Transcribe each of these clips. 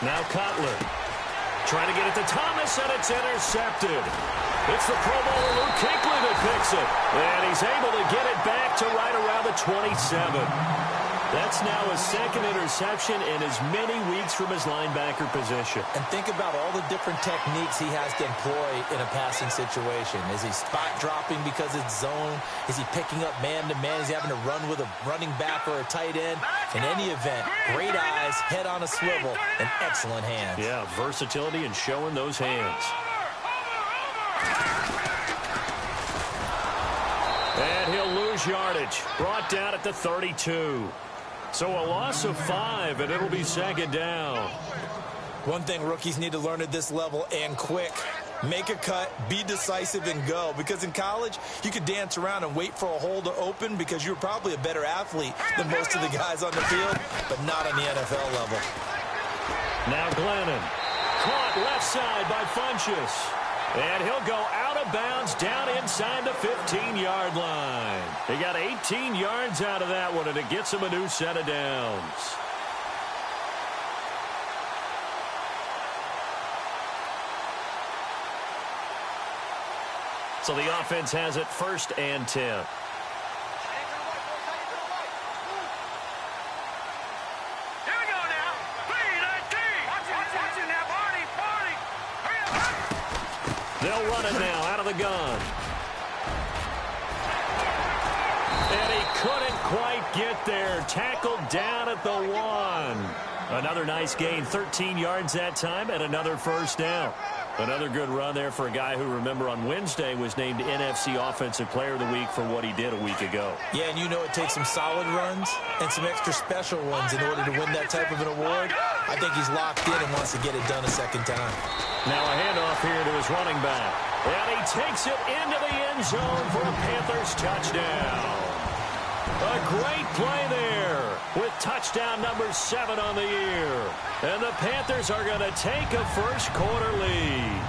Now Cutler. Trying to get it to Thomas, and it's intercepted. It's the Pro Bowler Luke Kuechly that picks it. And he's able to get it back to right around the 27. That's now his second interception in as many weeks from his linebacker position. And think about all the different techniques he has to employ in a passing situation. Is he spot dropping because it's zone? Is he picking up man-to-man? Is he having to run with a running back or a tight end? In any event, great eyes, head on a swivel, and excellent hands. Yeah, versatility and showing those hands. And he'll lose yardage. Brought down at the 32. So a loss of 5, and it'll be second down. One thing rookies need to learn at this level, and quick. Make a cut, be decisive, and go. Because in college, you could dance around and wait for a hole to open because you're probably a better athlete than most of the guys on the field, but not on the NFL level. Now Glennon. Caught left side by Funchess. And he'll go out of bounds down inside the 15-yard line. He got 18 yards out of that one, and it gets him a new set of downs. So the offense has it 1st and 10. They'll run it now out of the gun. And he couldn't quite get there. Tackled down at the 1. Another nice gain, 13 yards that time, and another first down. Another good run there for a guy who, remember, on Wednesday was named NFC Offensive Player of the Week for what he did a week ago. Yeah, and you know it takes some solid runs and some extra special ones in order to win that type of an award. I think he's locked in and wants to get it done a second time. Now a handoff here to his running back. And he takes it into the end zone for a Panthers touchdown. A great play there with touchdown number 7 on the year. And the Panthers are going to take a first quarter lead.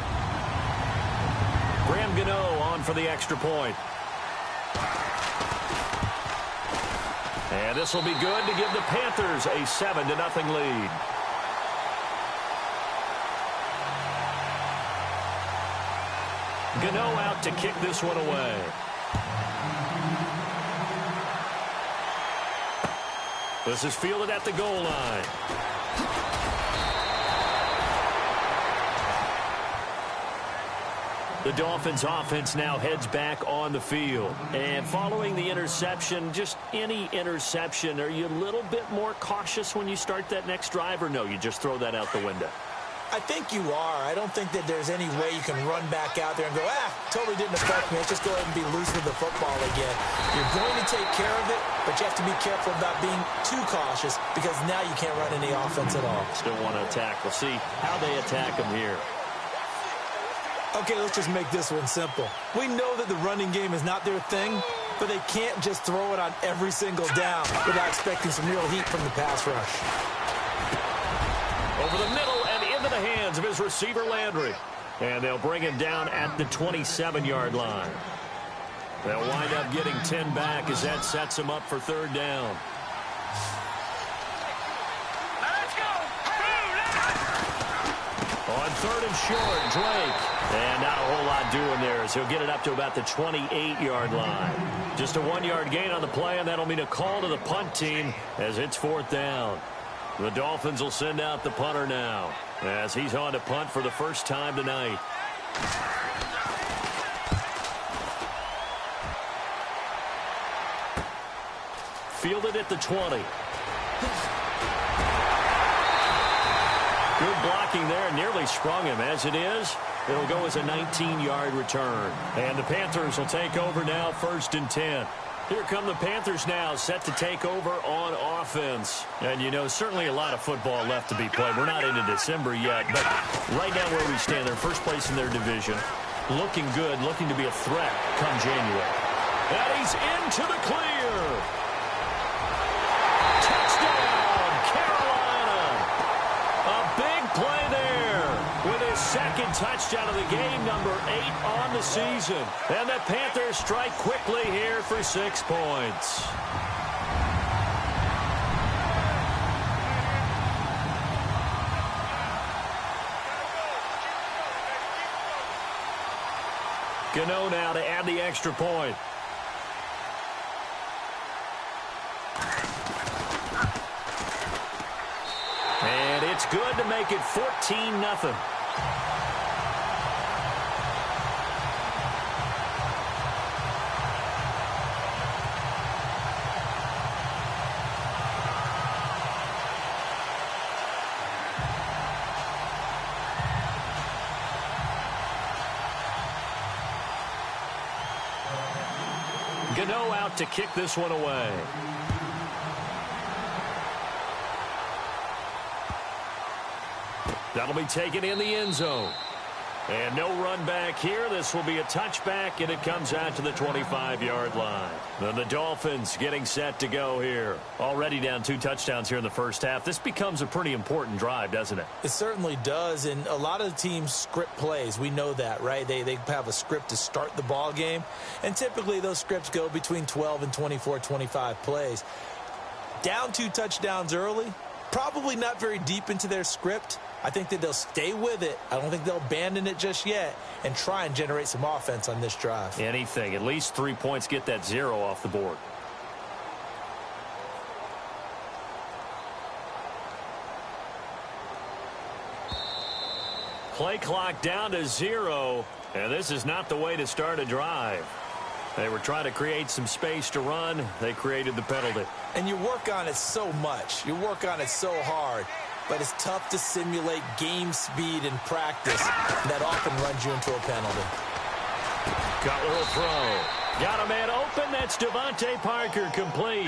Graham Gano on for the extra point. And this will be good to give the Panthers a 7-0 lead. Gano out to kick this one away. This is fielded at the goal line. The Dolphins offense now heads back on the field. And following the interception, just any interception, are you a little bit more cautious when you start that next drive, or no, you just throw that out the window? I think you are. I don't think that there's any way you can run back out there and go, totally didn't affect me. Let's just go ahead and be loose with the football again. You're going to take care of it, but you have to be careful about being too cautious because now you can't run any offense at all. Still want to attack. We'll see how they attack them here. Okay, let's just make this one simple. We know that the running game is not their thing, but they can't just throw it on every single down without expecting some real heat from the pass rush. Over the middle and into the hands of his receiver, Landry. And they'll bring him down at the 27-yard line. They'll wind up getting 10 back as that sets him up for third down. Let's go! On third and short, Drake. And not a whole lot doing there as he'll get it up to about the 28-yard line. Just a 1-yard gain on the play, and that'll mean a call to the punt team as it's fourth down. The Dolphins will send out the punter now as he's on to punt for the first time tonight. Fielded at the 20. Good blocking there, nearly sprung him. As it is, it'll go as a 19-yard return. And the Panthers will take over now, 1st and 10. Here come the Panthers now, set to take over on offense. And, you know, certainly a lot of football left to be played. We're not into December yet, but right now where we stand, they're first place in their division. Looking good, looking to be a threat come January. And he's into the clear. Touchdown, Carolina. A big play there with his second touchdown of the game, number 8 on the season. And the Panthers strike quickly here for 6 points. Gano now to add the extra point. And it's good to make it 14-0. Gano out to kick this one away. That'll be taken in the end zone. And no run back here. This will be a touchback, and it comes out to the 25-yard line. Then the Dolphins getting set to go here. Already down 2 touchdowns here in the first half. This becomes a pretty important drive, doesn't it? It certainly does, and a lot of the teams script plays. We know that, right? They have a script to start the ball game, and typically those scripts go between 12 and 24, 25 plays. Down 2 touchdowns early, probably not very deep into their script. I think that they'll stay with it. I don't think they'll abandon it just yet and try and generate some offense on this drive. Anything. At least 3 points, get that 0 off the board. Play clock down to 0, and this is not the way to start a drive. They were trying to create some space to run. They created the penalty. And you work on it so much. You work on it so hard. But it's tough to simulate game speed in practice. That often runs you into a penalty. Cutler will throw. Got a man open. That's Devontae Parker, complete.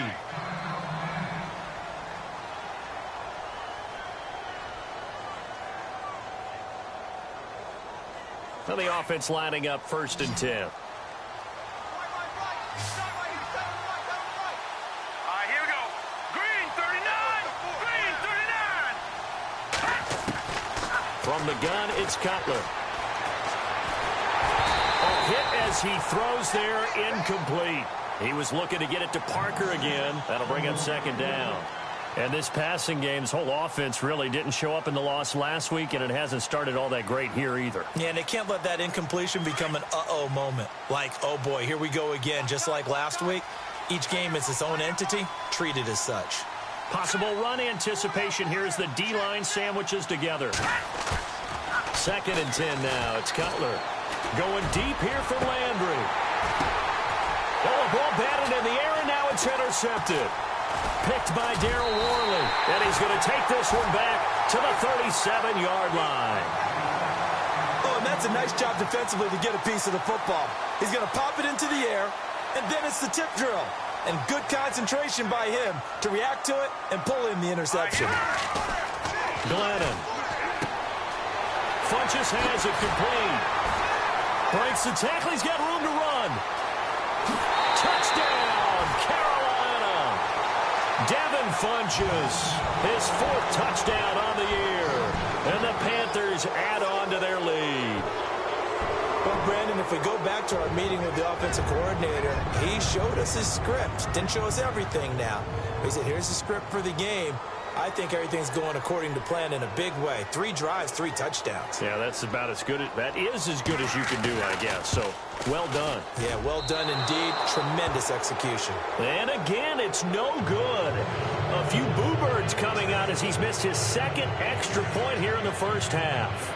So the offense lining up 1st and 10. From the gun, it's Cutler. A hit as he throws there, incomplete. He was looking to get it to Parker again. That'll bring up 2nd down. And this passing game's whole offense really didn't show up in the loss last week, and it hasn't started all that great here either. Yeah, and they can't let that incompletion become an uh-oh moment. Like, oh boy, here we go again, just like last week. Each game is its own entity, treated as such. Possible run anticipation here as the D-line sandwiches together. 2nd and 10 now. It's Cutler. Going deep here for Landry. Oh, a ball batted in the air, and now it's intercepted. Picked by Darryl Worley. And he's going to take this one back to the 37-yard line. Oh, and that's a nice job defensively to get a piece of the football. He's going to pop it into the air, and then it's the tip drill. And good concentration by him to react to it and pull in the interception. Glennon. Funches has it complete. Breaks the tackle. He's got room to run. Touchdown, Carolina. Devin Funches, his 4th touchdown on the year. And the Panthers add on to their lead. Well, Brandon, if we go back to our meeting with the offensive coordinator, he showed us his script. Didn't show us everything now. He said, here's the script for the game. I think everything's going according to plan in a big way. 3 drives, 3 touchdowns. Yeah, that's about as good. That is as good as you can do, I guess. So, well done. Yeah, well done indeed. Tremendous execution. And again, it's no good. A few boo birds coming out as he's missed his 2nd extra point here in the first half.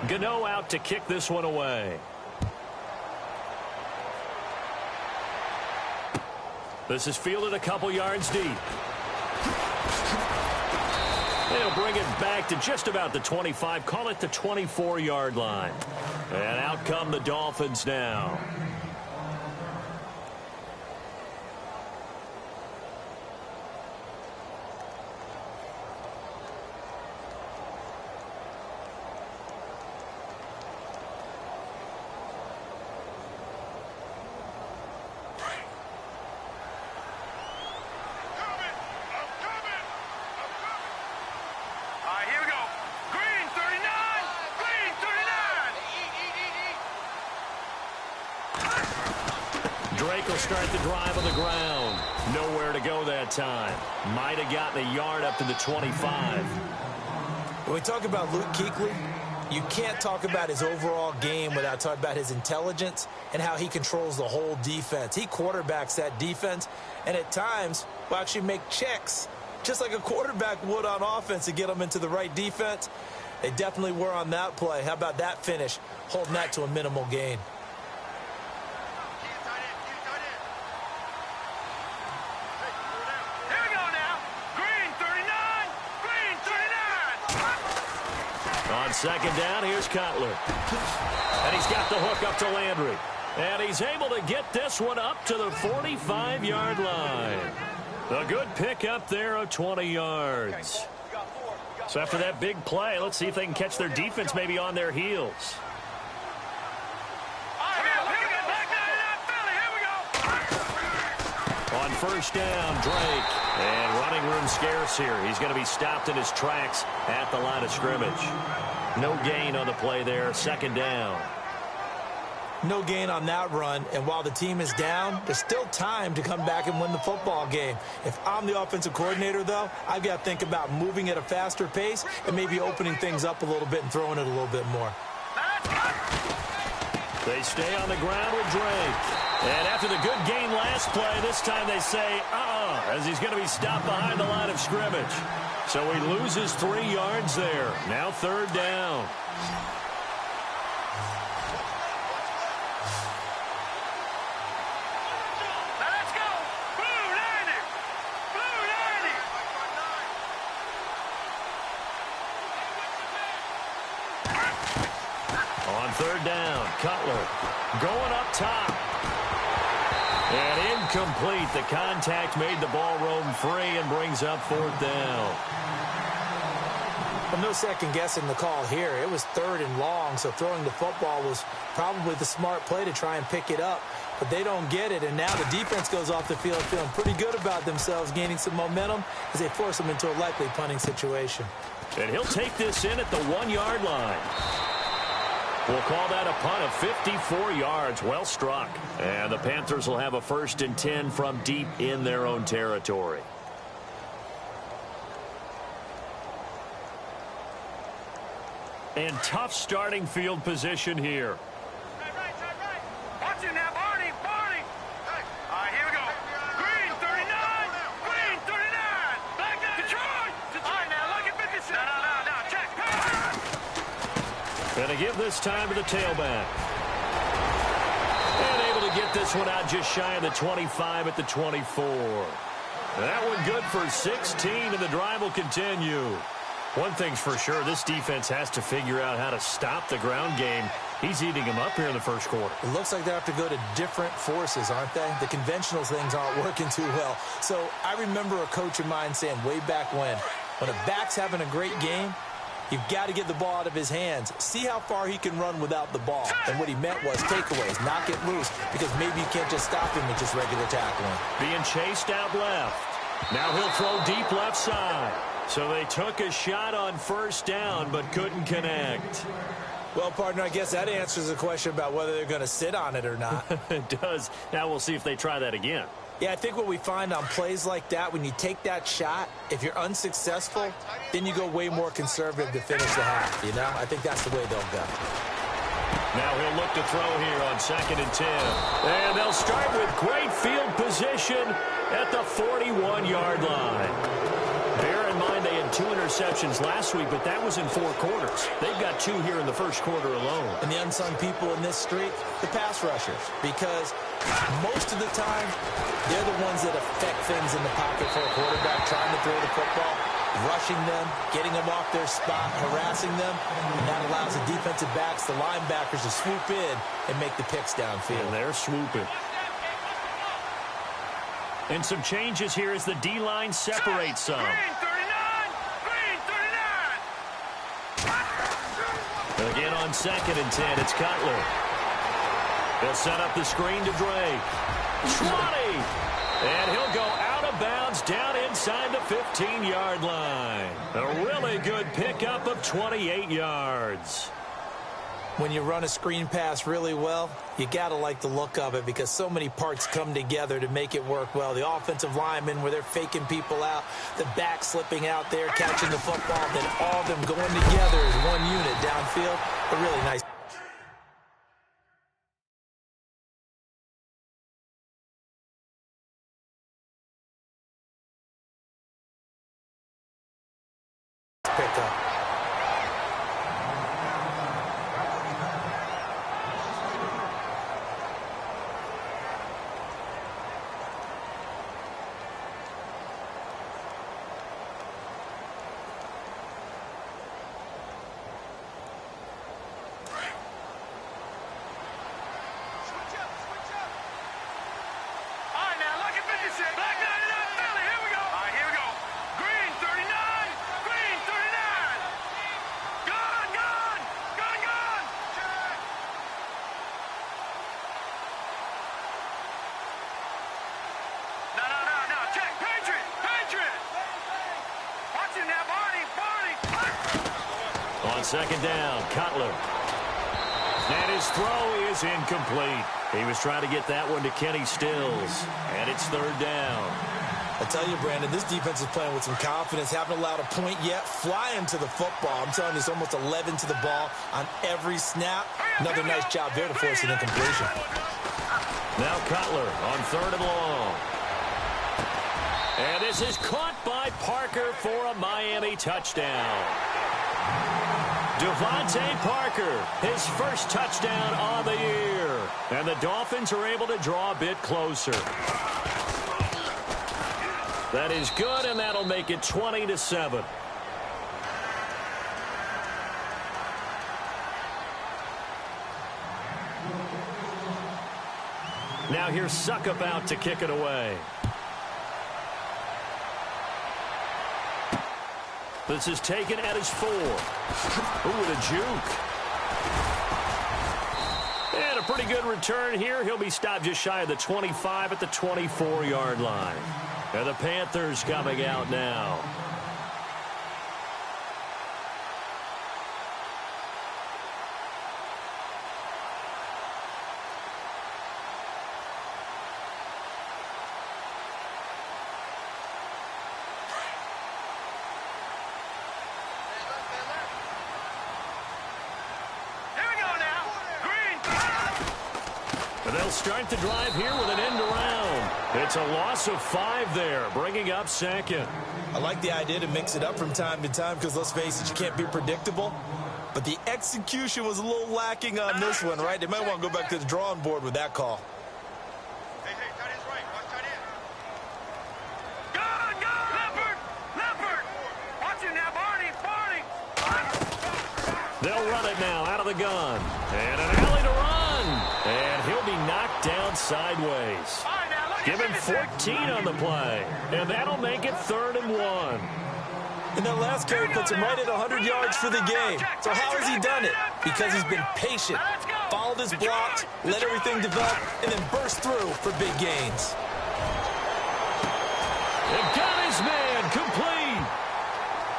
Gano out to kick this one away. This is fielded a couple yards deep. They'll bring it back to just about the 25, call it the 24-yard line. And out come the Dolphins now. Here we go. Green 39. Green Drake will start the drive on the ground. Nowhere to go that time. Might have gotten a yard up to the 25. When we talk about Luke Kuechly, you can't talk about his overall game without talking about his intelligence and how he controls the whole defense. He quarterbacks that defense, and at times will actually make checks, just like a quarterback would on offense to get them into the right defense. They definitely were on that play. How about that finish, holding that to a minimal gain? On second down, here's Cutler. And he's got the hook up to Landry. And he's able to get this one up to the 45-yard line. A good pickup there of 20 yards. So after that big play, let's see if they can catch their defense maybe on their heels. On first down, Drake. And running room scarce here. He's going to be stopped in his tracks at the line of scrimmage. No gain on the play there. Second down. No gain on that run, and while the team is down, there's still time to come back and win the football game. If I'm the offensive coordinator, though, I've got to think about moving at a faster pace and maybe opening things up a little bit and throwing it a little bit more. They stay on the ground with Drake. And after the good gain last play, this time they say, as he's going to be stopped behind the line of scrimmage. So he loses 3 yards there. Now third down. Let's go. Blue 90. Blue 90. On third down, Cutler going up top. And incomplete. The contact made the ball roam free and brings up fourth down. Well, no second guessing the call here. It was third and long, so throwing the football was probably the smart play to try and pick it up. But they don't get it, and now the defense goes off the field feeling pretty good about themselves, gaining some momentum as they force them into a likely punting situation. And he'll take this in at the 1-yard line. We'll call that a punt of 54 yards. Well struck. And the Panthers will have a 1st and 10 from deep in their own territory. And tough starting field position here. Right. Watch it now, Barney. Hey. All right, here we go. Green 39. Green 39. Black Detroit. All right, now look at 56. No. Check. Gonna give this time to the tailback. And able to get this one out just shy of the 25 at the 24. That one good for 16, and the drive will continue. One thing's for sure, this defense has to figure out how to stop the ground game. He's eating them up here in the first quarter. It looks like they have to go to different forces, aren't they? The conventional things aren't working too well. So I remember a coach of mine saying way back when a back's having a great game, you've got to get the ball out of his hands. See how far he can run without the ball. And what he meant was takeaways, knock it loose, because maybe you can't just stop him with just regular tackling. Being chased out left. Now he'll throw deep left side. So they took a shot on first down, but couldn't connect. Well, partner, I guess that answers the question about whether they're going to sit on it or not. It does. Now we'll see if they try that again. Yeah, I think what we find on plays like that, when you take that shot, if you're unsuccessful, then you go way more conservative to finish the half, you know? I think that's the way they'll go. Now he'll look to throw here on 2nd and 10. And they'll start with great field position at the 41-yard line. Bear in mind they had 2 interceptions last week, but that was in 4 quarters. They've got 2 here in the first quarter alone. And the unsung people in this streak, the pass rushers, because most of the time, they're the ones that affect things in the pocket for a quarterback, trying to throw the football, rushing them, getting them off their spot, harassing them, and that allows the defensive backs, the linebackers, to swoop in and make the picks downfield. And they're swooping. And some changes here as the D-line separates some. Green 39. Again on 2nd and 10, it's Cutler. He'll set up the screen to Drake. 20! And he'll go out of bounds down inside the 15-yard line. A really good pickup of 28 yards. When you run a screen pass really well, you got to like the look of it because so many parts come together to make it work well. The offensive linemen, where they're faking people out, the back slipping out there, catching the football, then all of them going together as one unit downfield. A really nice pickup. On second down, Cutler. And his throw is incomplete. He was trying to get that one to Kenny Stills. And it's third down. I tell you, Brandon, this defense is playing with some confidence. Haven't allowed a point yet. Flying to the football. I'm telling you, it's almost 11 to the ball on every snap. Another nice job there to force an incompletion. Now Cutler on third and long. And this is caught by Parker for a Miami touchdown. Devontae Parker, his first touchdown on the year. And the Dolphins are able to draw a bit closer. That is good, and that'll make it 20-7. Now here's Suckup out to kick it away. This is taken at his 4. Ooh, with a juke. And a pretty good return here. He'll be stopped just shy of the 25 at the 24-yard line. And the Panthers coming out now. They'll start the drive here with an end around. It's a loss of 5 there, bringing up second. I like the idea to mix it up from time to time because, let's face it, you can't be predictable. But the execution was a little lacking on this one, right? They might want to go back to the drawing board with that call. Hey, tight end's right. Watch tight end. Go! Leopard! Watch him now, Barney! They'll run it now out of the gun. And an alley to run. And he'll be knocked down sideways. Give him 14 on the play. And that'll make it 3rd and 1. And that last carry puts him right at 100 yards for the game. So how has he done it? Because he's been patient, followed his blocks, let everything develop, and then burst through for big gains. And got his man complete.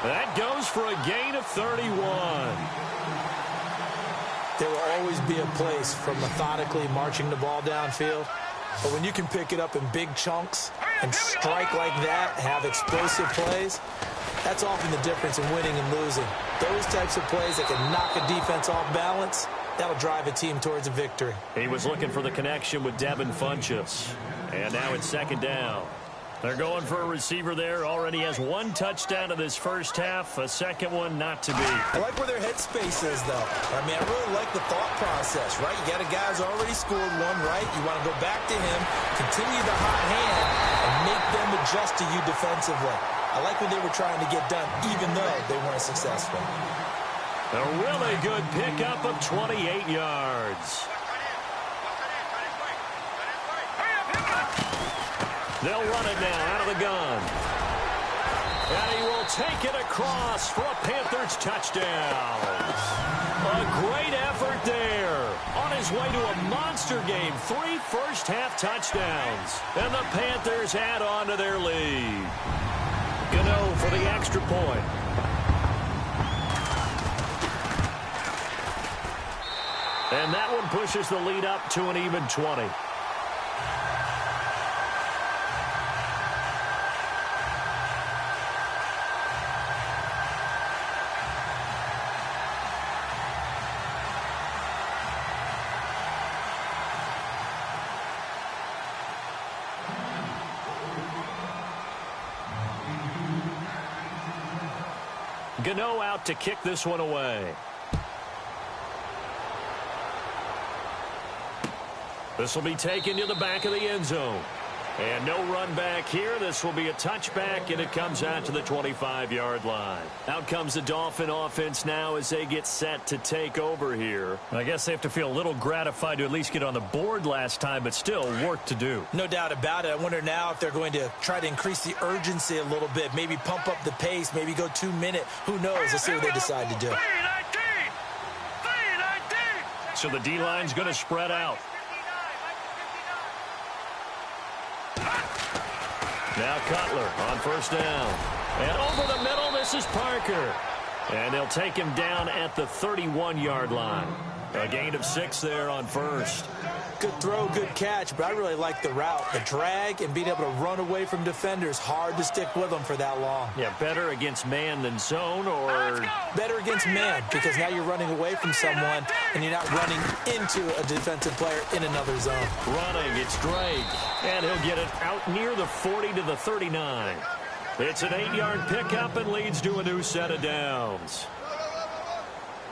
That goes for a gain of 31. There will always be a place for methodically marching the ball downfield. But when you can pick it up in big chunks and strike like that, have explosive plays, that's often the difference in winning and losing. Those types of plays that can knock a defense off balance, that'll drive a team towards a victory. He was looking for the connection with Devin Funchess. And now it's second down. They're going for a receiver there. Already has 1 touchdown in this first half. A second one not to be. I like where their headspace is, though. I mean, I really like the thought process, right? You got a guy who's already scored one, right? You want to go back to him, continue the hot hand, and make them adjust to you defensively. I like what they were trying to get done, even though they weren't successful. A really good pickup of 28 yards. They'll run it now out of the gun. And he will take it across for a Panthers touchdown. A great effort there. On his way to a monster game. 3 first-half touchdowns. And the Panthers add on to their lead. Gano for the extra point. And that one pushes the lead up to an even 20. Gano out to kick this one away. This will be taken to the back of the end zone. And no run back here. This will be a touchback, and it comes out to the 25-yard line. Out comes the Dolphin offense now as they get set to take over here. I guess they have to feel a little gratified to at least get on the board last time, but still work to do. No doubt about it. I wonder now if they're going to try to increase the urgency a little bit, maybe pump up the pace, maybe go 2-minute. Who knows? Let's see what they decide to do. So the D-line's going to spread out. Now Cutler on first down. And over the middle, this is Parker. And they'll take him down at the 31-yard line. A gain of 6 there on first. Good throw, good catch, but I really like the route. The drag and being able to run away from defenders. Hard to stick with them for that long. Yeah, better against man than zone, or better against man, because now you're running away from someone and you're not running into a defensive player in another zone. Running, it's Drake. And he'll get it out near the 40 to the 39. It's an 8-yard pickup and leads to a new set of downs.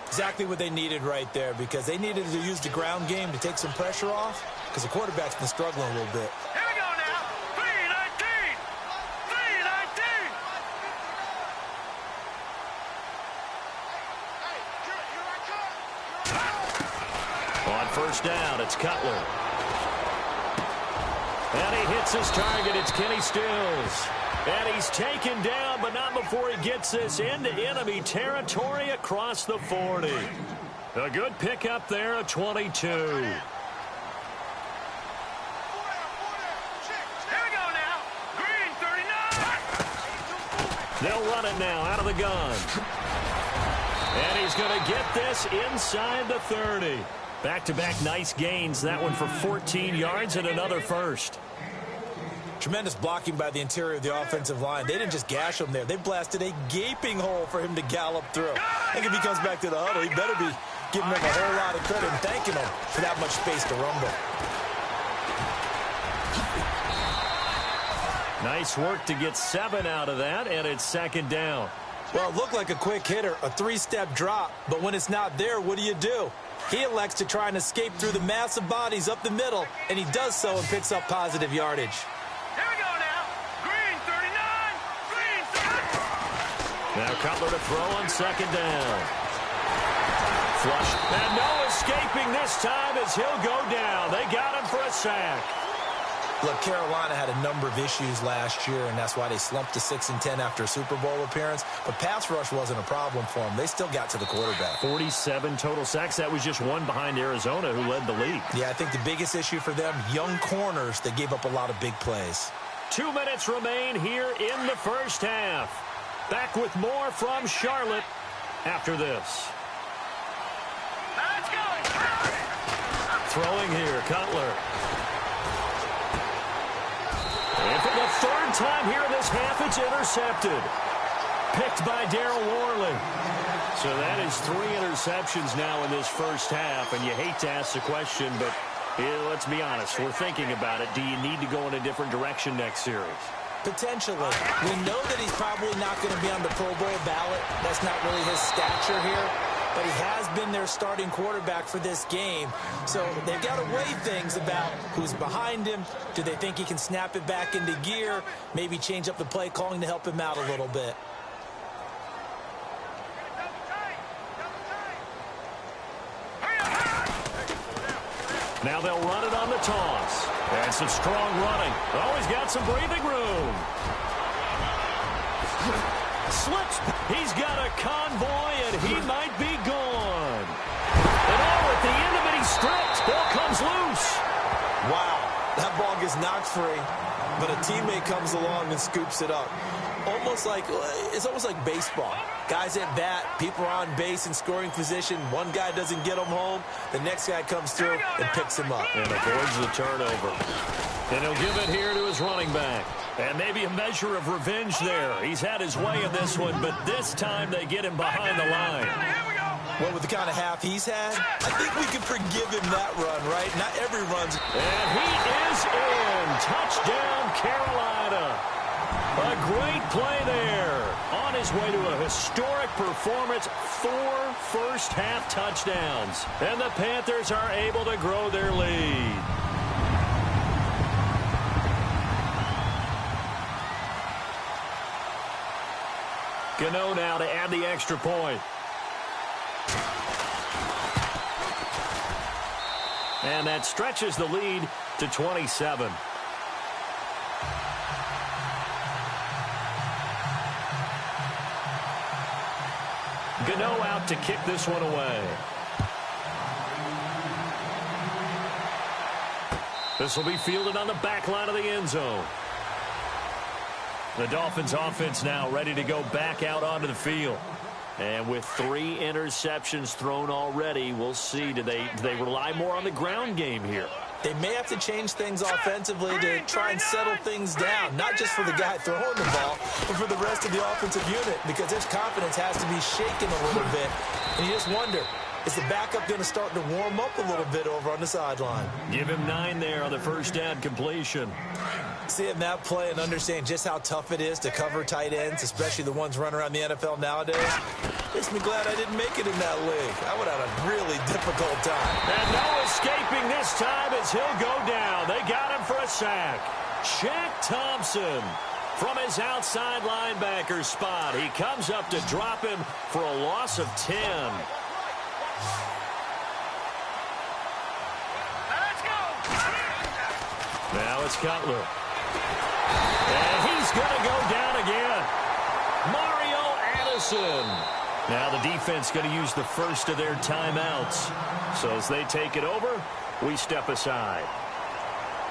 Exactly what they needed right there, because they needed to use the ground game to take some pressure off, because the quarterback's been struggling a little bit. Here we go now. 3-19. 3-19. On first down, it's Cutler. And he hits his target. It's Kenny Stills. And he's taken down, but not before he gets this into enemy territory across the 40. A good pickup there, a 22. Here we go now. Green 39. They'll run it now out of the gun. And he's going to get this inside the 30. Back-to-back nice gains. That one for 14 yards and another first. Tremendous blocking by the interior of the offensive line. They didn't just gash him there. They blasted a gaping hole for him to gallop through. I think if he comes back to the huddle, he better be giving them a whole lot of credit and thanking them for that much space to rumble. Nice work to get 7 out of that, and it's second down. Well, it looked like a quick hitter, a 3-step drop, but when it's not there, what do? He elects to try and escape through the massive bodies up the middle, and he does so and picks up positive yardage. Here we go now. Green 39. Green 39. Now Cutler to throw on second down. Flush. And no escaping this time as he'll go down. They got him for a sack. Look, Carolina had a number of issues last year, and that's why they slumped to 6-10 after a Super Bowl appearance. But pass rush wasn't a problem for them. They still got to the quarterback. 47 total sacks. That was just one behind Arizona, who led the league. Yeah, I think the biggest issue for them, young corners that gave up a lot of big plays. 2 minutes remain here in the first half. Back with more from Charlotte after this. Let's go. Throwing here, Cutler. And for the third time here in this half, it's intercepted. Picked by Darryl Worley. So that is 3 interceptions now in this first half. And you hate to ask the question, but let's be honest. We're thinking about it. Do you need to go in a different direction next series? Potentially. We know that he's probably not going to be on the Pro Bowl ballot. That's not really his stature here. But he has been their starting quarterback for this game. So they've got to weigh things about who's behind him. Do they think he can snap it back into gear? Maybe change up the play calling to help him out a little bit. Now they'll run it on the toss. And some strong running. Oh, he's got some breathing room. Slips. He's got a convoy, and he might be gone. And at the end of it, he's stripped. Ball comes loose. Wow, that ball gets knocked free, but a teammate comes along and scoops it up. It's almost like baseball. Guys at bat, people are on base in scoring position. One guy doesn't get them home. The next guy comes through and picks him up. And avoids the turnover. And he'll give it here to his running back. And maybe a measure of revenge there. He's had his way in this one, but this time they get him behind the line. Well, with the kind of half he's had, I think we can forgive him that run, right? Not every run's... And he is in. Touchdown, Carolina. A great play there. On his way to a historic performance, 4 first-half touchdowns. And the Panthers are able to grow their lead. Gano now to add the extra point. And that stretches the lead to 27. Gano out to kick this one away. This will be fielded on the back line of the end zone. The Dolphins offense now ready to go back out onto the field. And with 3 interceptions thrown already, we'll see. Do they rely more on the ground game here? They may have to change things offensively to try and settle things down, not just for the guy throwing the ball, but for the rest of the offensive unit, because his confidence has to be shaken a little bit. And you just wonder, is the backup going to start to warm up a little bit over on the sideline? Give him 9 there on the first down completion. Seeing that play and understand just how tough it is to cover tight ends, especially the ones running around the NFL nowadays, makes me glad I didn't make it in that league. I would have had a really difficult time. And no escaping this time as he'll go down. They got him for a sack. Shaq Thompson from his outside linebacker spot. He comes up to drop him for a loss of 10. Now it's Cutler. And he's going to go down again. Mario Addison. Now the defense going to use the first of their timeouts. So as they take it over, we step aside.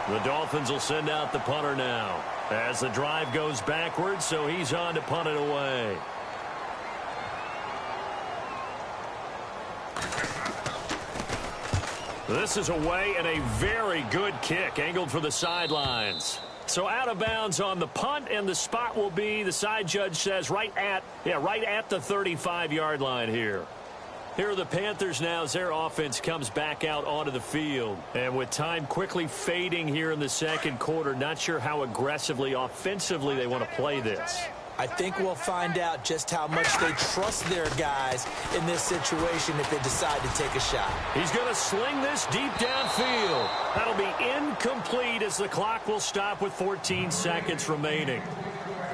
The Dolphins will send out the punter now. As the drive goes backwards, so he's on to punt it away. This is away and a very good kick angled for the sidelines. So out of bounds on the punt, and the spot will be, the side judge says, right at the 35-yard line here. Here are the Panthers now as their offense comes back out onto the field. And with time quickly fading here in the second quarter, not sure how aggressively, offensively they want to play this. I think we'll find out just how much they trust their guys in this situation if they decide to take a shot. He's going to sling this deep downfield. That'll be incomplete as the clock will stop with 14 seconds remaining.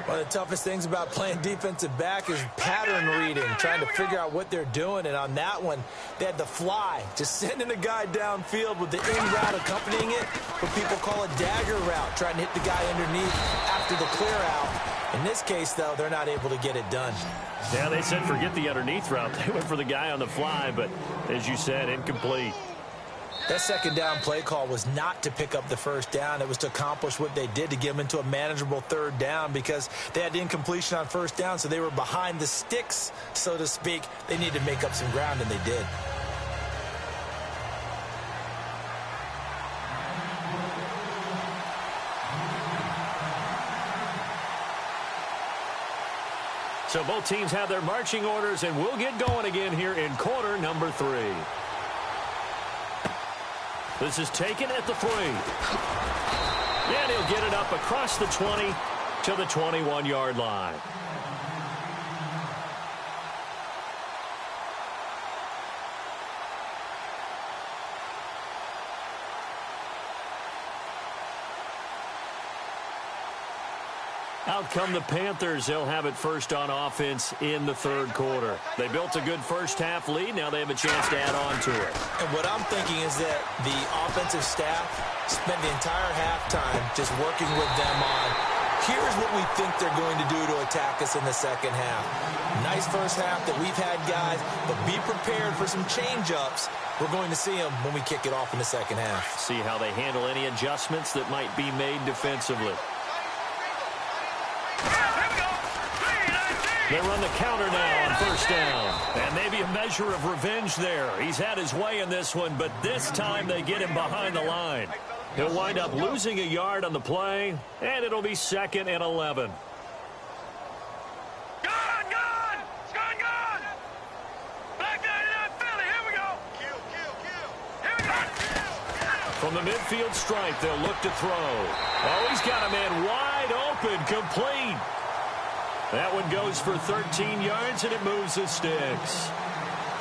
One of the toughest things about playing defensive back is pattern reading, trying to figure out what they're doing. And on that one, they had the fly, just sending a guy downfield with the in route accompanying it, what people call a dagger route, trying to hit the guy underneath after the clear out. In this case, though, they're not able to get it done. Yeah, they said forget the underneath route. They went for the guy on the fly, but as you said, incomplete. That second down play call was not to pick up the first down. It was to accomplish what they did, to get them into a manageable third down, because they had the incompletion on first down, so they were behind the sticks, so to speak. They needed to make up some ground, and they did. So both teams have their marching orders, and we'll get going again here in quarter number 3. This is taken at the 3. And he'll get it up across the 20 to the 21-yard line. Out come the Panthers. They'll have it first on offense in the third quarter. They built a good first-half lead. Now they have a chance to add on to it. And what I'm thinking is that the offensive staff spent the entire halftime just working with them on, here's what we think they're going to do to attack us in the second half. Nice first half that we've had, guys, but be prepared for some change-ups. We're going to see them when we kick it off in the second half. See how they handle any adjustments that might be made defensively. They run the counter now on first down. And maybe a measure of revenge there. He's had his way in this one, but this time they get him behind the line. He'll wind up losing a yard on the play, and it'll be 2nd and 11. From the midfield stripe, they'll look to throw. Oh, he's got a man wide open, complete. That one goes for 13 yards, and it moves the sticks.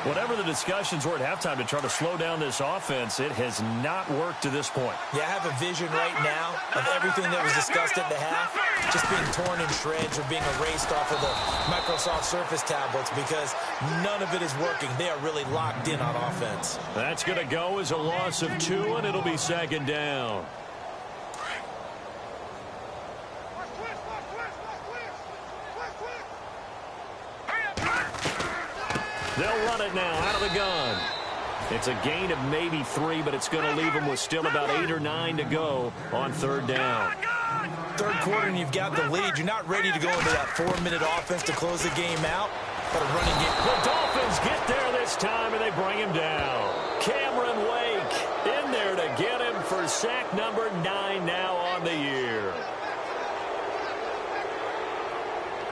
Whatever the discussions were at halftime to try to slow down this offense, it has not worked to this point. Yeah, I have a vision right now of everything that was discussed at the half just being torn in shreds or being erased off of the Microsoft Surface tablets because none of it is working. They are really locked in on offense. That's going to go as a loss of 2, and it'll be 2nd down. They'll run it now out of the gun. It's a gain of maybe 3, but it's going to leave them with still about 8 or 9 to go on 3rd down. Third quarter and you've got the lead. You're not ready to go into that 4-minute offense to close the game out, but a running game. The Dolphins get there this time, and they bring him down. Cameron Wake in there to get him for sack number 9 now on the year.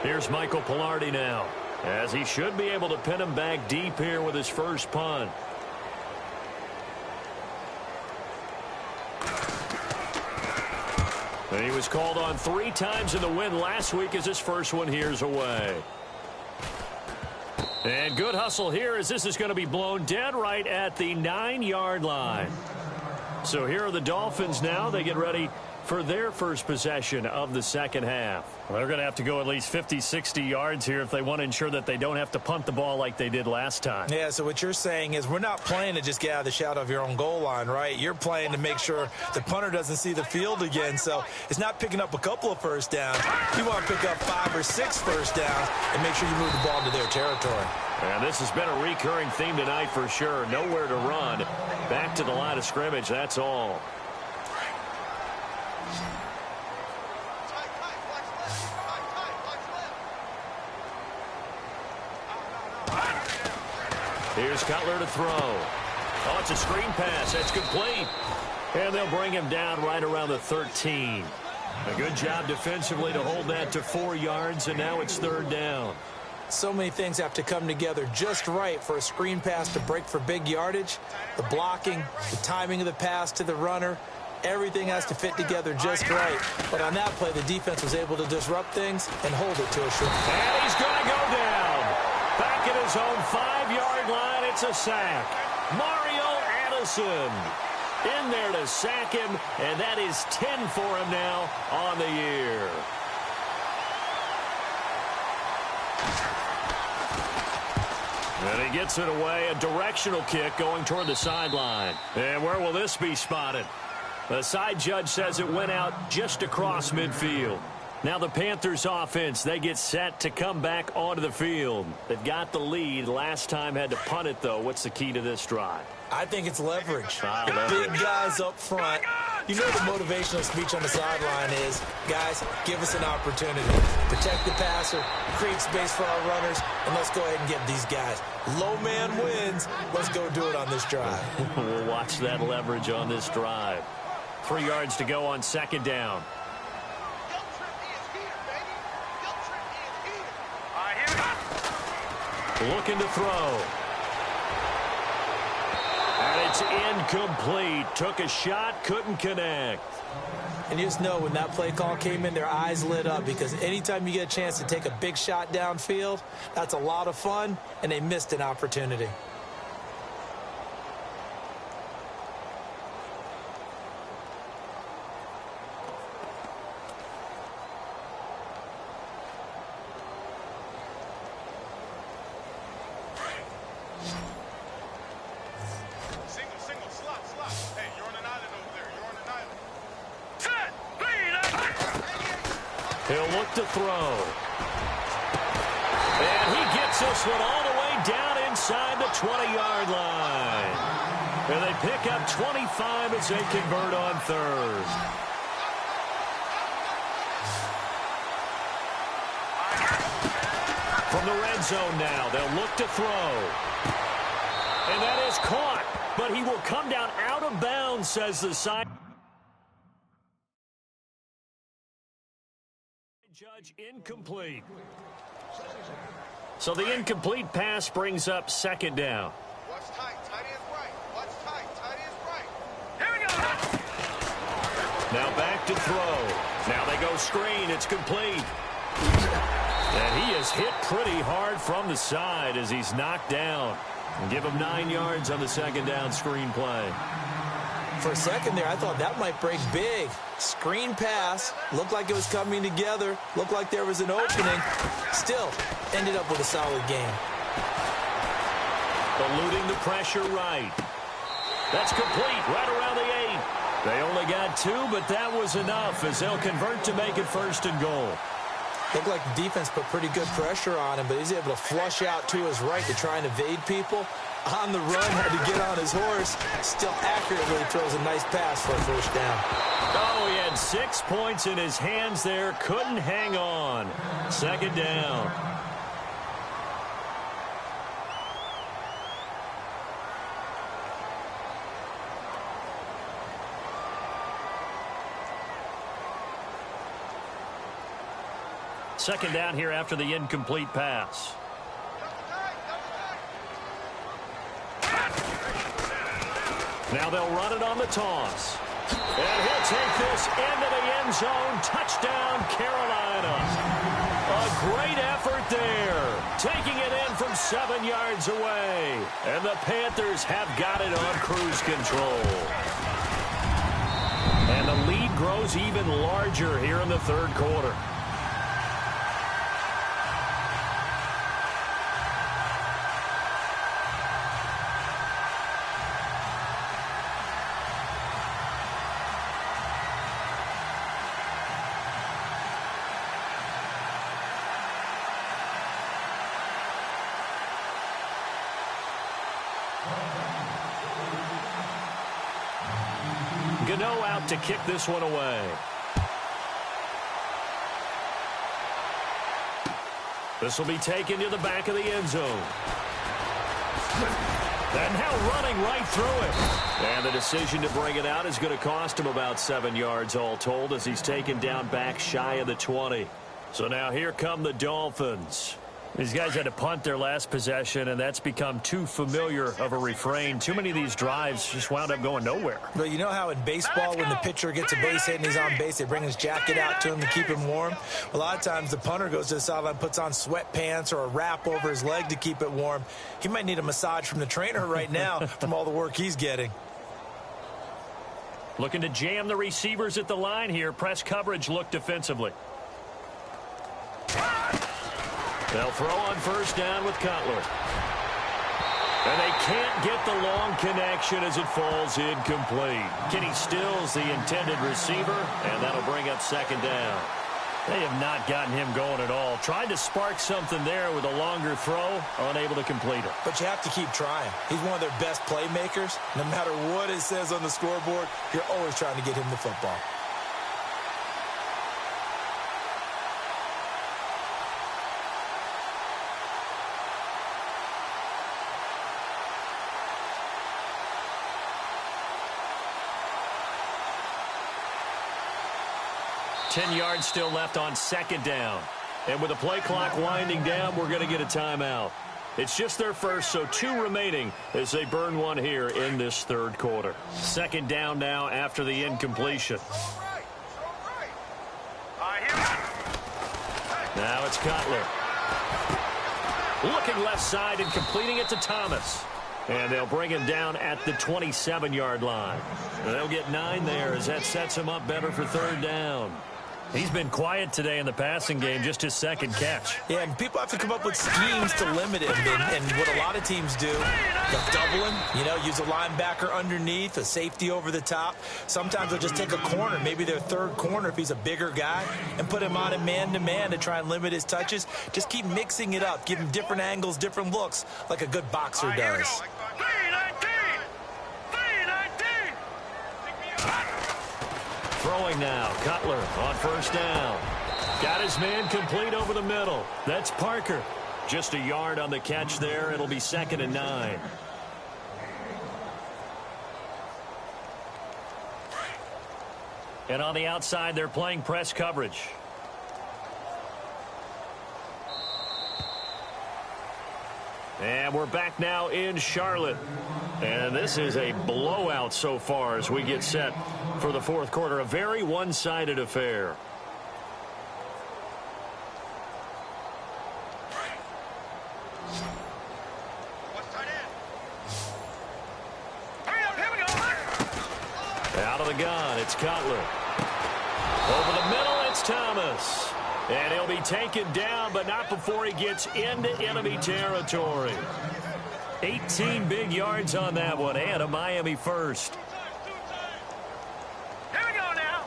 Here's Michael Pilardi now, as he should be able to pin him back deep here with his first punt. And he was called on 3 times in the win last week as his first one here's away. And good hustle here as this is going to be blown dead right at the 9-yard line. So here are the Dolphins now. They get ready for their first possession of the second half. Well, they're going to have to go at least 50, 60 yards here if they want to ensure that they don't have to punt the ball like they did last time. Yeah, so what you're saying is we're not playing to just get out of the shadow of your own goal line, right? You're playing to make sure the punter doesn't see the field again. So it's not picking up a couple of first downs. You want to pick up 5 or 6 first downs and make sure you move the ball into their territory. And this has been a recurring theme tonight for sure. Nowhere to run. Back to the line of scrimmage, that's all. Here's Cutler to throw. Oh, it's a screen pass. That's complete. And they'll bring him down right around the 13. A good job defensively to hold that to 4 yards, and now it's 3rd down. So many things have to come together just right for a screen pass to break for big yardage. The blocking, the timing of the pass to the runner, everything has to fit together just right. But on that play, the defense was able to disrupt things and hold it to a short. And he's going to go down. Back at his own 5-yard line, it's a sack. Mario Addison in there to sack him, and that is 10 for him now on the year. And he gets it away, a directional kick going toward the sideline. And where will this be spotted? The side judge says it went out just across midfield. Now the Panthers offense, they get set to come back onto the field. They've got the lead. Last time had to punt it, though. What's the key to this drive? I think it's leverage. Leverage. Big guys up front. You know the motivational speech on the sideline is, guys, give us an opportunity. Protect the passer, create space for our runners, and let's go ahead and get these guys. Low man wins. Let's go do it on this drive. We'll watch that leverage on this drive. 3 yards to go on 2nd down. Looking to throw. And it's incomplete. Took a shot, couldn't connect. And you just know when that play call came in, their eyes lit up because anytime you get a chance to take a big shot downfield, that's a lot of fun, and they missed an opportunity. He'll look to throw. And he gets this one all the way down inside the 20-yard line. And they pick up 25 as they convert on 3rd. From the red zone now, they'll look to throw. And that is caught, but he will come down out of bounds, says the side judge. Incomplete. So the incomplete pass brings up second down. Watch tight. Tight is right. Watch tight. Tight is right. Here we go. Now back to throw. Now they go screen. It's complete. And he is hit pretty hard from the side as he's knocked down. And give him 9 yards on the second down screen play. For a second there, I thought that might break big. Screen pass. Looked like it was coming together. Looked like there was an opening. Still, ended up with a solid game. Eluding the pressure right. That's complete right around the 8. They only got 2, but that was enough as they'll convert to make it first and goal. Looked like the defense put pretty good pressure on him, but he's able to flush out to his right to try and evade people. On the run, had to get on his horse. Still accurately throws a nice pass for a first down. Oh, he had 6 points in his hands there. Couldn't hang on. Second down. Second down here after the incomplete pass. Now they'll run it on the toss. And he'll take this into the end zone. Touchdown, Carolina. A great effort there. Taking it in from 7 yards away. And the Panthers have got it on cruise control. And the lead grows even larger here in the third quarter. Gano out to kick this one away. This will be taken to the back of the end zone. And now running right through it. And the decision to bring it out is going to cost him about 7 yards all told as he's taken down back shy of the 20. So now here come the Dolphins. These guys had to punt their last possession, and that's become too familiar of a refrain. Too many of these drives just wound up going nowhere. But you know how in baseball, when the pitcher gets a base hit and he's on base, they bring his jacket out to him to keep him warm? A lot of times the punter goes to the sideline, puts on sweatpants or a wrap over his leg to keep it warm. He might need a massage from the trainer right now from all the work he's getting. Looking to jam the receivers at the line here. Press coverage look defensively. They'll throw on first down with Cutler. And they can't get the long connection as it falls incomplete. Kenny Stills, the intended receiver, and that'll bring up second down. They have not gotten him going at all. Tried to spark something there with a longer throw, unable to complete it. But you have to keep trying. He's one of their best playmakers. No matter what it says on the scoreboard, you're always trying to get him the football. Ten yards still left on second down. And with the play clock winding down, we're going to get a timeout. It's just their first, so 2 remaining as they burn one here in this third quarter. Second down now after the incompletion. Now it's Cutler. Looking left side and completing it to Thomas. And they'll bring him down at the 27-yard line. And they'll get 9 there as that sets him up better for third down. He's been quiet today in the passing game, just his second catch. Yeah, and people have to come up with schemes to limit him. And what a lot of teams do, they'll double him, use a linebacker underneath, a safety over the top. Sometimes they'll just take a corner, maybe their third corner if he's a bigger guy, and put him on a man-to-man to try and limit his touches. Just keep mixing it up, give him different angles, different looks, like a good boxer does. Throwing now, Cutler on first down. Got his man complete over the middle. That's Parker. Just a yard on the catch there. It'll be 2nd and 9. And on the outside, they're playing press coverage. And we're back now in Charlotte. And this is a blowout so far as we get set for the 4th quarter. A very one-sided affair. Out of the gun, it's Cutler. Over the middle, it's Thomas. And he'll be taken down, but not before he gets into enemy territory. 18 big yards on that one, and a Miami first. Here we go now.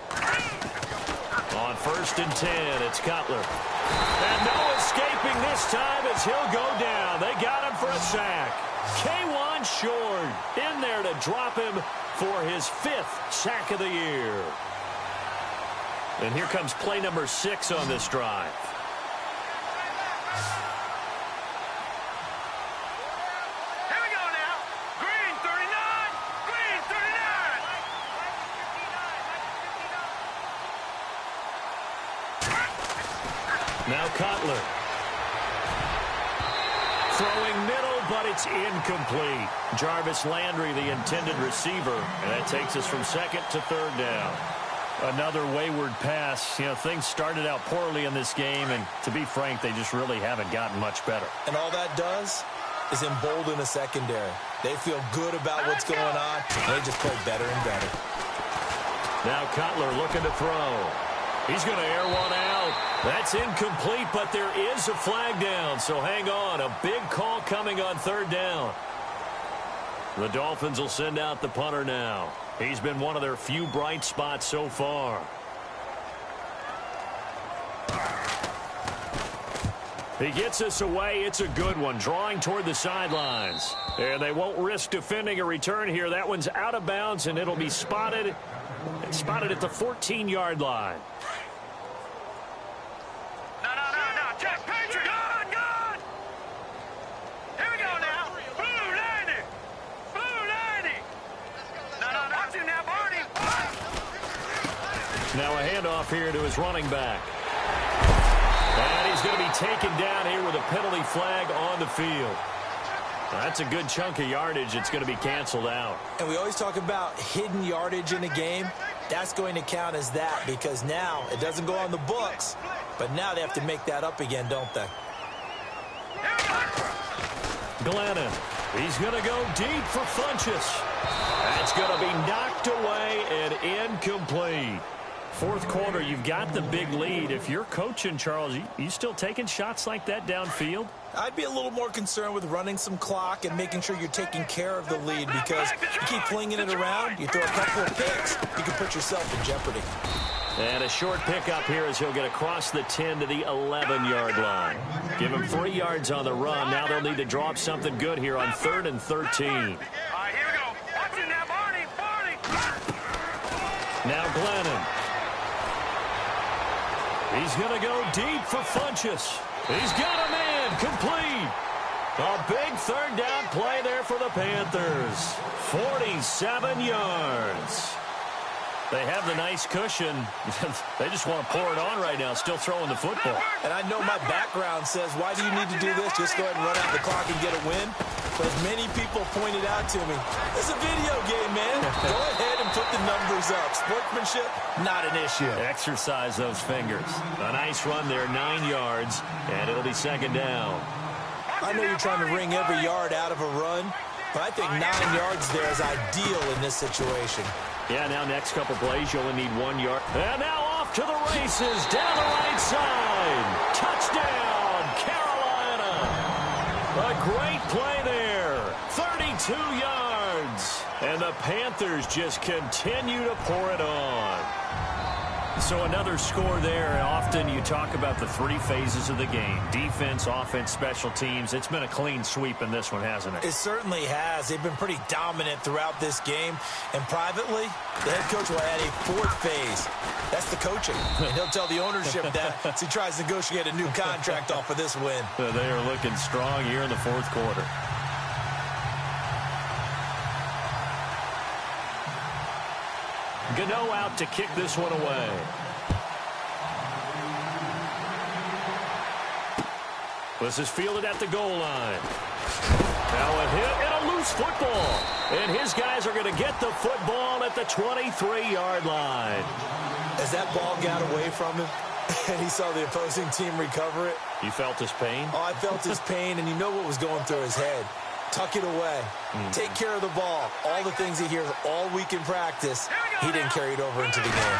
On 1st and 10, it's Cutler. And no escaping this time as he'll go down. They got him for a sack. K'Wan Short in there to drop him for his 5th sack of the year. And here comes play number 6 on this drive. Here we go now. Green 39. Green 39. Now Cutler. Throwing middle, but it's incomplete. Jarvis Landry, the intended receiver. And that takes us from 2nd to 3rd down. Another wayward pass. You know, things started out poorly in this game, and to be frank, they just really haven't gotten much better. And all that does is embolden the secondary. They feel good about what's going on, and they just play better and better. Now Cutler looking to throw. He's going to air one out. That's incomplete, but there is a flag down, so hang on. A big call coming on 3rd down. The Dolphins will send out the punter now. He's been one of their few bright spots so far. He gets us away. It's a good one, drawing toward the sidelines. And they won't risk defending a return here. That one's out of bounds, and it'll be spotted. It's spotted at the 14-yard line. No. Check. Patriot. Gone. Here we go now. Blue 90. Blue 90. No. Watch him now, Barney. Now a handoff here to his running back. And he's going to be taken down here with a penalty flag on the field. That's a good chunk of yardage. It's going to be canceled out. And we always talk about hidden yardage in a game. That's going to count as that because now it doesn't go on the books, but now they have to make that up again, don't they? Glennon. He's going to go deep for Funchess. That's going to be knocked away and incomplete. 4th quarter, you've got the big lead. If you're coaching, Charles, you still taking shots like that downfield? I'd be a little more concerned with running some clock and making sure you're taking care of the lead because you keep flinging it around, you throw a couple of picks, you can put yourself in jeopardy. And a short pickup here as he'll get across the 10 to the 11-yard line. Give him 3 yards on the run. Now they'll need to draw up something good here on 3rd and 13. All right, here we go. Watch him now, Barney. Now Glennon. He's going to go deep for Funchess. He's got a man complete. A big 3rd down play there for the Panthers. 47 yards. They have the nice cushion. They just want to pour it on right now, still throwing the football. And I know my background says, why do you need to do this? Just go ahead and run out the clock and get a win. But as many people pointed out to me, it's a video game, man. Go ahead and put the numbers up. Sportsmanship, not an issue. Exercise those fingers. A nice run there, 9 yards, and it'll be 2nd down. I know you're trying to wring every yard out of a run, but I think 9 yards there is ideal in this situation. Yeah, now next couple plays, you only need 1 yard. And now off to the races, down the right side. Touchdown, Carolina. A great play there. 32 yards. And the Panthers just continue to pour it on. So another score there, and often you talk about the three phases of the game. Defense, offense, special teams. It's been a clean sweep in this one, hasn't it? It certainly has. They've been pretty dominant throughout this game. And privately, the head coach will add a fourth phase. That's the coaching. And he'll tell the ownership that as he tries to negotiate a new contract off of this win. They are looking strong here in the fourth quarter. Gano out to kick this one away. This is fielded at the goal line. Now a hit and a loose football. And his guys are going to get the football at the 23-yard line. As that ball got away from him and he saw the opposing team recover it. You felt his pain? Oh, I felt his pain, and you know what was going through his head. Tuck it away. Take care of the ball. All the things he hears all week in practice, he didn't carry it over into the game.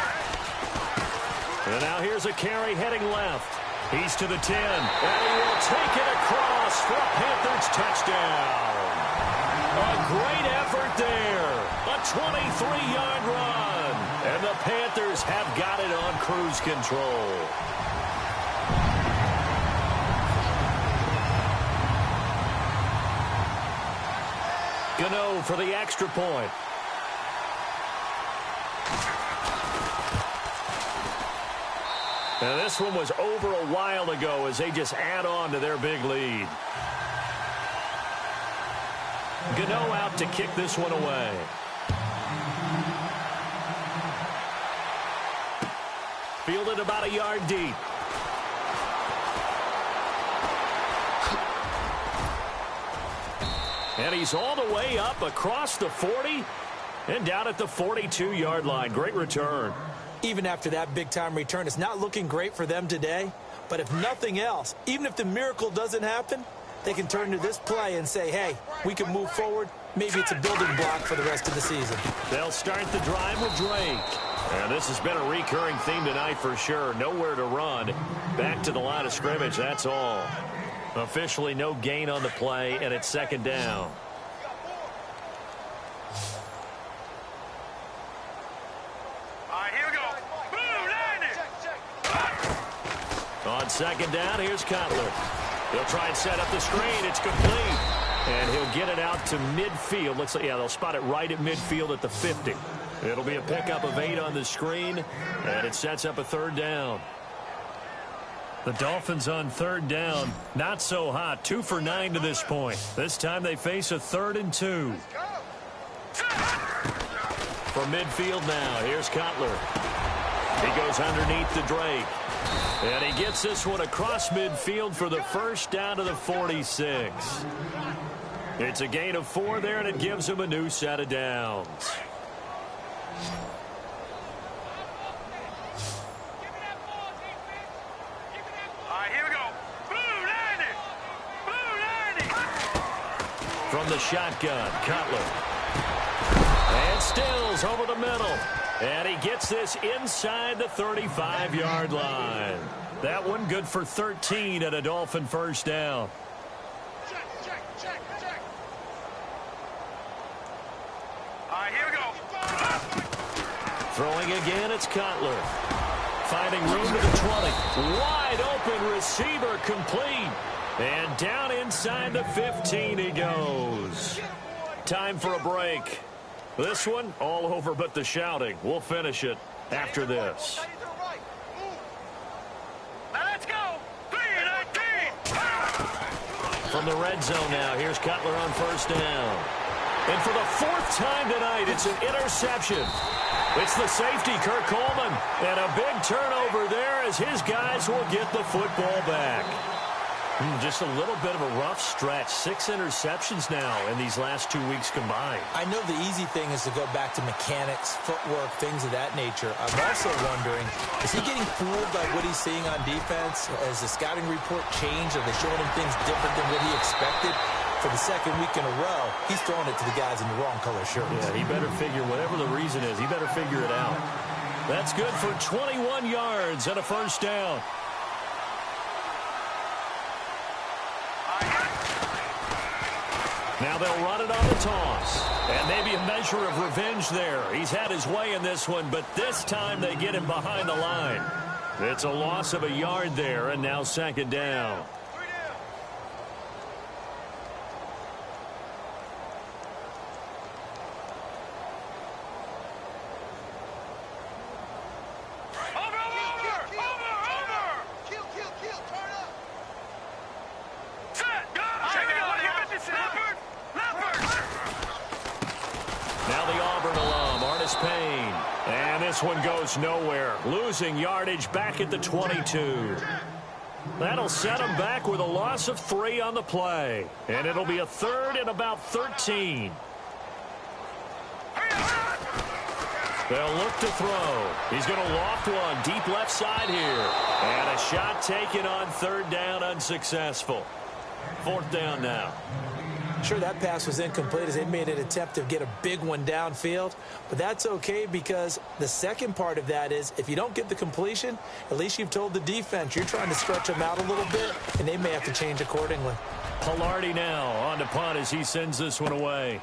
And now here's a carry heading left. He's to the 10, and he will take it across for a Panthers touchdown. A great effort there. A 23-yard run. And the Panthers have got it on cruise control. Gano for the extra point. Now this one was over a while ago as they just add on to their big lead. Gano out to kick this one away. Fielded about a yard deep. And he's all the way up across the 40 and down at the 42-yard line. Great return. Even after that big-time return, it's not looking great for them today. But if nothing else, even if the miracle doesn't happen, they can turn to this play and say, hey, we can move forward. Maybe it's a building block for the rest of the season. They'll start the drive with Drake. And this has been a recurring theme tonight for sure. Nowhere to run. Back to the line of scrimmage, that's all. Officially no gain on the play, and it's second down. All right, here we go. Boom, landed. On second down, here's Cutler. He'll try and set up the screen. It's complete. And he'll get it out to midfield. Looks like, yeah, they'll spot it right at midfield at the 50. It'll be a pickup of 8 on the screen, and it sets up a third down. The Dolphins on third down, not so hot. 2 for 9 to this point. This time they face a 3rd and 2. From midfield now, here's Cutler. He goes underneath to Drake. And he gets this one across midfield for the first down to the 46. It's a gain of 4 there, and it gives him a new set of downs. From the shotgun, Cutler. And Stills over the middle. And he gets this inside the 35-yard line. That one good for 13 at a Dolphin first down. Check. All right, here we go. Throwing again, it's Cutler. Finding room to the 20. Wide open receiver complete. And down inside the 15 he goes. Time for a break. This one, all over but the shouting. We'll finish it after this. Now let's go. 3-19. From the red zone now, here's Cutler on first down. And for the 4th time tonight, it's an interception. It's the safety, Kirk Coleman. And a big turnover there as his guys will get the football back. Just a little bit of a rough stretch. 6 interceptions now in these last 2 weeks combined. I know the easy thing is to go back to mechanics, footwork, things of that nature. I'm also wondering, is he getting fooled by what he's seeing on defense? Has the scouting report changed? Are they showing him things different than what he expected? For the 2nd week in a row, he's throwing it to the guys in the wrong color shirts. Yeah, he better figure, whatever the reason is, he better figure it out. That's good for 21 yards and a first down. Now they'll run it on the toss. And maybe a measure of revenge there. He's had his way in this one, but this time they get him behind the line. It's a loss of a yard there, and now second down. This one goes nowhere, losing yardage back at the 22. That'll set them back with a loss of 3 on the play. And it'll be a third and about 13. They'll look to throw. He's going to loft one deep left side here. And a shot taken on third down, unsuccessful. Fourth down now. Sure, that pass was incomplete as they made an attempt to get a big one downfield, but that's okay because the second part of that is if you don't get the completion, at least you've told the defense you're trying to stretch them out a little bit, and they may have to change accordingly. Pilardi now on to punt as he sends this one away.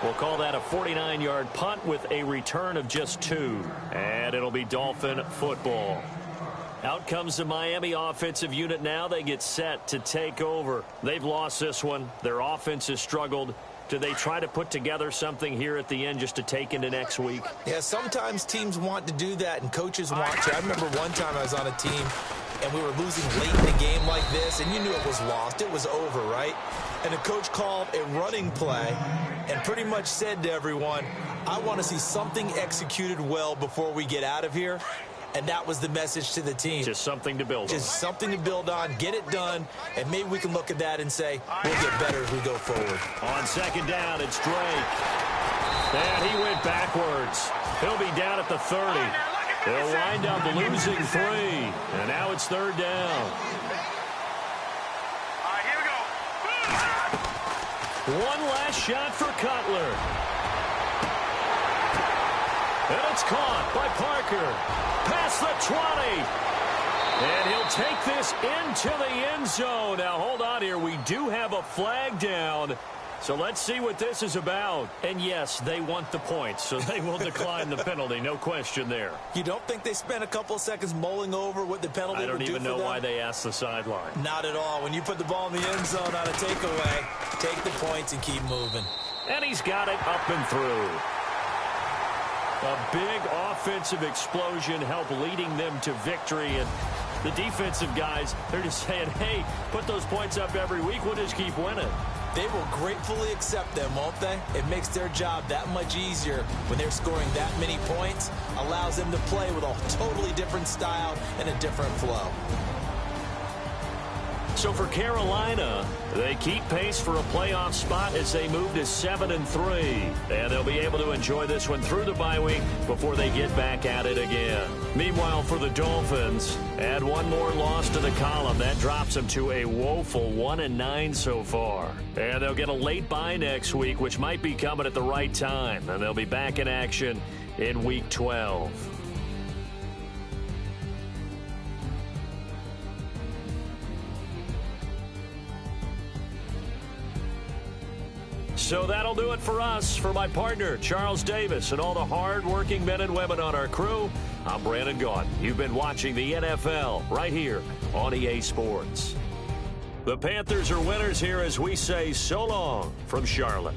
We'll call that a 49-yard punt with a return of just 2, and it'll be Dolphin football. Out comes the Miami offensive unit now. They get set to take over. They've lost this one. Their offense has struggled. Do they try to put together something here at the end just to take into next week? Yeah, sometimes teams want to do that and coaches want to. I remember one time I was on a team and we were losing late in a game like this, and you knew it was lost. It was over, right? And the coach called a running play and pretty much said to everyone, I want to see something executed well before we get out of here. And that was the message to the team. Just something to build on. Just something to build on, get it done, and maybe we can look at that and say, we'll get better as we go forward. On second down, it's Drake. And he went backwards. He'll be down at the 30. They'll wind up losing 3. And now it's third down. All right, here we go. One last shot for Cutler. And it's caught by Parker. Past the 20. And he'll take this into the end zone. Now, hold on here. We do have a flag down. So let's see what this is about. And, yes, they want the points, so they will decline the penalty. No question there. You don't think they spent a couple of seconds mulling over what the penalty would do for them? I don't even know why they asked the sideline. Not at all. When you put the ball in the end zone on a takeaway, take the points and keep moving. And he's got it up and through. A big offensive explosion helped leading them to victory. And the defensive guys, they're just saying, hey, put those points up every week. We'll just keep winning. They will gratefully accept them, won't they? It makes their job that much easier when they're scoring that many points. Allows them to play with a totally different style and a different flow. So for Carolina, they keep pace for a playoff spot as they move to 7-3. And they'll be able to enjoy this one through the bye week before they get back at it again. Meanwhile, for the Dolphins, add one more loss to the column. That drops them to a woeful 1-9 so far. And they'll get a late bye next week, which might be coming at the right time. And they'll be back in action in Week 12. So that'll do it for us. For my partner, Charles Davis, and all the hard-working men and women on our crew, I'm Brandon Gaudin. You've been watching the NFL right here on EA Sports. The Panthers are winners here as we say so long from Charlotte.